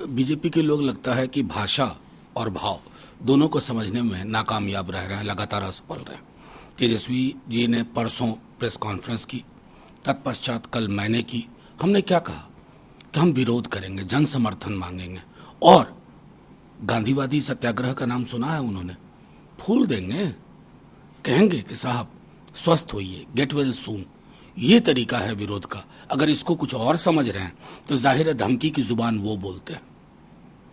BJP के लोग लगता है कि भाषा और भाव दोनों को समझने में नाकामयाब रह रहे हैं, लगातार असफल रहे हैं। तेजस्वी जी ने परसों प्रेस कॉन्फ्रेंस की, तत्पश्चात कल मैंने की। हमने क्या कहा कि हम विरोध करेंगे, जन समर्थन मांगेंगे और गांधीवादी सत्याग्रह का नाम सुना है उन्होंने, फूल देंगे, कहेंगे कि साहब स्वस्थ होइए, गेट वेल सून। ये तरीका है विरोध का। अगर इसको कुछ और समझ रहे हैं तो जाहिर है धमकी की जुबान वो बोलते हैं।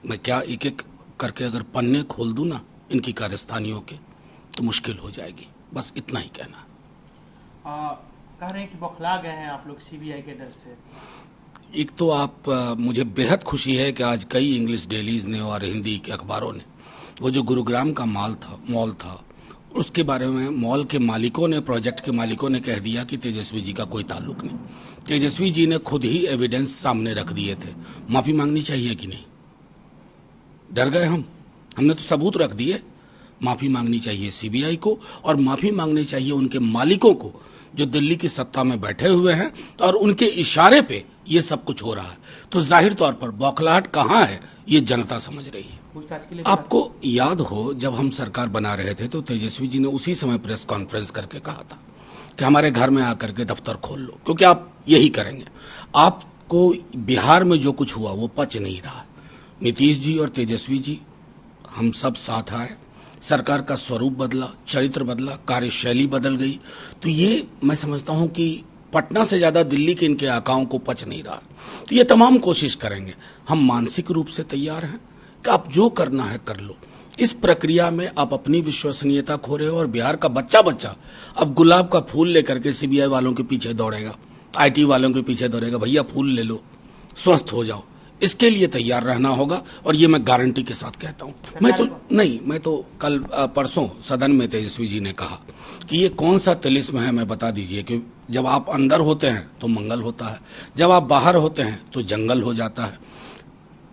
मैं क्या एक एक करके अगर पन्ने खोल दूं ना इनकी कार्यस्थानियों के तो मुश्किल हो जाएगी। बस इतना ही कहना। कह रहे हैं कि बौखला गए हैं आप लोग सीबीआई के डर से। एक तो मुझे बेहद खुशी है कि आज कई इंग्लिश डेलीज ने और हिंदी के अखबारों ने वो जो गुरुग्राम का मॉल था उसके बारे में मॉल के मालिकों ने, प्रोजेक्ट के मालिकों ने कह दिया कि तेजस्वी जी का कोई ताल्लुक नहीं। तेजस्वी जी ने खुद ही एविडेंस सामने रख दिए थे। माफी मांगनी चाहिए कि नहीं? डर गए हमने तो सबूत रख दिए। माफी मांगनी चाहिए सीबीआई को और माफी मांगनी चाहिए उनके मालिकों को जो दिल्ली की सत्ता में बैठे हुए हैं और उनके इशारे पे ये सब कुछ हो रहा है। तो जाहिर तौर पर बौखलाहट कहाँ है ये जनता समझ रही है। आपको याद हो जब हम सरकार बना रहे थे तो तेजस्वी जी ने उसी समय प्रेस कॉन्फ्रेंस करके कहा था कि हमारे घर में आकर के दफ्तर खोल लो, क्योंकि आप यही करेंगे। आपको बिहार में जो कुछ हुआ वो पच नहीं रहा। नीतीश जी और तेजस्वी जी हम सब साथ आए, सरकार का स्वरूप बदला, चरित्र बदला, कार्यशैली बदल गई। तो ये मैं समझता हूं कि पटना से ज्यादा दिल्ली के इनके आकाओं को पच नहीं रहा। तो ये तमाम कोशिश करेंगे। हम मानसिक रूप से तैयार हैं कि आप जो करना है कर लो। इस प्रक्रिया में आप अपनी विश्वसनीयता खो रहे हो और बिहार का बच्चा अब गुलाब का फूल लेकर के सीबीआई वालों के पीछे दौड़ेगा, आईटी वालों के पीछे दौड़ेगा, भैया फूल ले लो, स्वस्थ हो जाओ। इसके लिए तैयार रहना होगा और ये मैं गारंटी के साथ कहता हूं। मैं तो कल परसों सदन में तेजस्वी जी ने कहा कि ये कौन सा तिलिस्म है, मैं बता दीजिए कि जब आप अंदर होते हैं तो मंगल होता है, जब आप बाहर होते हैं तो जंगल हो जाता है।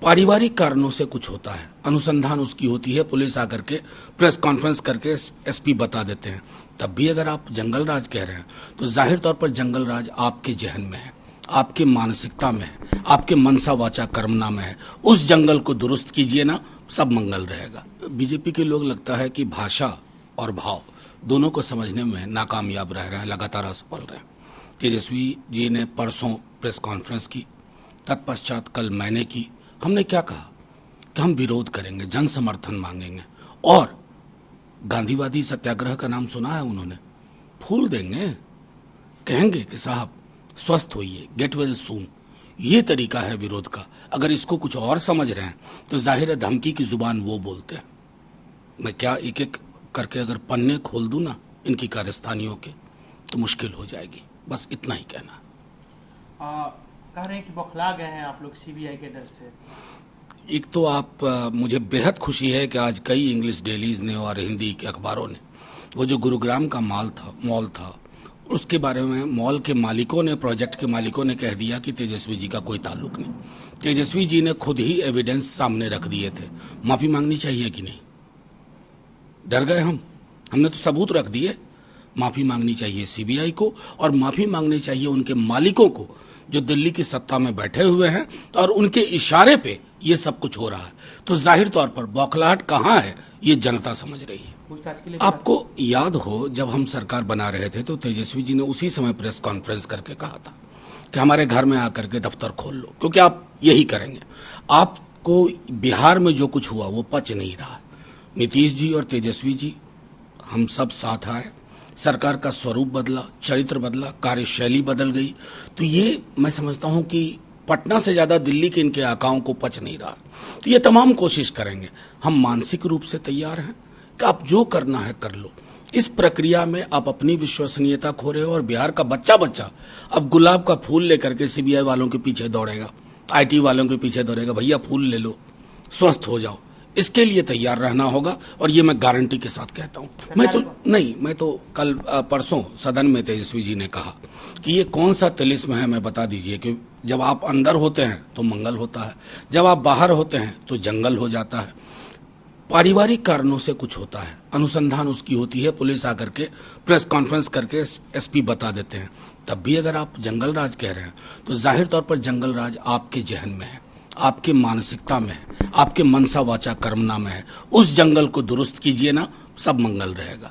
पारिवारिक कारणों से कुछ होता है, अनुसंधान उसकी होती है, पुलिस आकर के प्रेस कॉन्फ्रेंस करके एसपी बता देते हैं। तब भी अगर आप जंगल राज कह रहे हैं तो जाहिर तौर पर जंगल राज आपके जहन में है, आपके मानसिकता में है, आपके मनसा वाचा कर्मना में है। उस जंगल को दुरुस्त कीजिए ना, सब मंगल रहेगा। बीजेपी के लोग लगता है कि भाषा और भाव दोनों को समझने में नाकामयाब रह रहे हैं, लगातार असफल रहे हैं। तेजस्वी जी ने परसों प्रेस कॉन्फ्रेंस की, तत्पश्चात कल मैंने की। हमने क्या कहा कि हम विरोध करेंगे, जन समर्थन मांगेंगे और गांधीवादी सत्याग्रह का नाम सुना है उन्होंने, फूल देंगे, कहेंगे कि साहब स्वस्थ होइए, गेट वेल सून। ये तरीका है विरोध का। अगर इसको कुछ और समझ रहे हैं तो जाहिर है धमकी की जुबान वो बोलते हैं। मैं क्या एक एक करके अगर पन्ने खोल दूं ना इनकी कार्यस्थानियों के तो मुश्किल हो जाएगी। बस इतना ही कहना। कह रहे हैं कि बौखला गए हैं आप लोग सीबीआई के डर से। एक तो मुझे बेहद खुशी है कि आज कई इंग्लिश डेलीज ने और हिंदी के अखबारों ने वो जो गुरुग्राम का मॉल था उसके बारे में मॉल के मालिकों ने, प्रोजेक्ट के मालिकों ने कह दिया कि तेजस्वी जी का कोई ताल्लुक नहीं। तेजस्वी जी ने खुद ही एविडेंस सामने रख दिए थे। माफी मांगनी चाहिए कि नहीं? डर गए हमने तो सबूत रख दिए। माफी मांगनी चाहिए सीबीआई को और माफी मांगनी चाहिए उनके मालिकों को जो दिल्ली की सत्ता में बैठे हुए हैं और उनके इशारे पे ये सब कुछ हो रहा है। तो जाहिर तौर पर बौखलाहट कहाँ है ये जनता समझ रही है। आपको याद हो जब हम सरकार बना रहे थे तो तेजस्वी जी ने उसी समय प्रेस कॉन्फ्रेंस करके कहा था कि हमारे घर में आकर के दफ्तर खोल लो, क्योंकि आप यही करेंगे। आपको बिहार में जो कुछ हुआ वो पच नहीं रहा। नीतीश जी और तेजस्वी जी हम सब साथ आए, सरकार का स्वरूप बदला, चरित्र बदला, कार्यशैली बदल गई। तो ये मैं समझता हूं कि पटना से ज्यादा दिल्ली के इनके आकाओं को पच नहीं रहा। तो ये तमाम कोशिश करेंगे। हम मानसिक रूप से तैयार हैं कि आप जो करना है कर लो। इस प्रक्रिया में आप अपनी विश्वसनीयता खो रहे हो और बिहार का बच्चा अब गुलाब का फूल लेकर के सीबीआई वालों के पीछे दौड़ेगा, आईटी वालों के पीछे दौड़ेगा, भैया फूल ले लो, स्वस्थ हो जाओ। इसके लिए तैयार रहना होगा और ये मैं गारंटी के साथ कहता हूं। मैं तो कल परसों सदन में तेजस्वी जी ने कहा कि ये कौन सा तिलिस्म है, मैं बता दीजिए कि जब आप अंदर होते हैं तो मंगल होता है, जब आप बाहर होते हैं तो जंगल हो जाता है। पारिवारिक कारणों से कुछ होता है, अनुसंधान उसकी होती है, पुलिस आकर के प्रेस कॉन्फ्रेंस करके एसपी बता देते हैं। तब भी अगर आप जंगल राज कह रहे हैं तो जाहिर तौर पर जंगल राज आपके जहन में है, आपके मानसिकता में है, आपके मनसा वाचा कर्मना में है। उस जंगल को दुरुस्त कीजिए ना, सब मंगल रहेगा।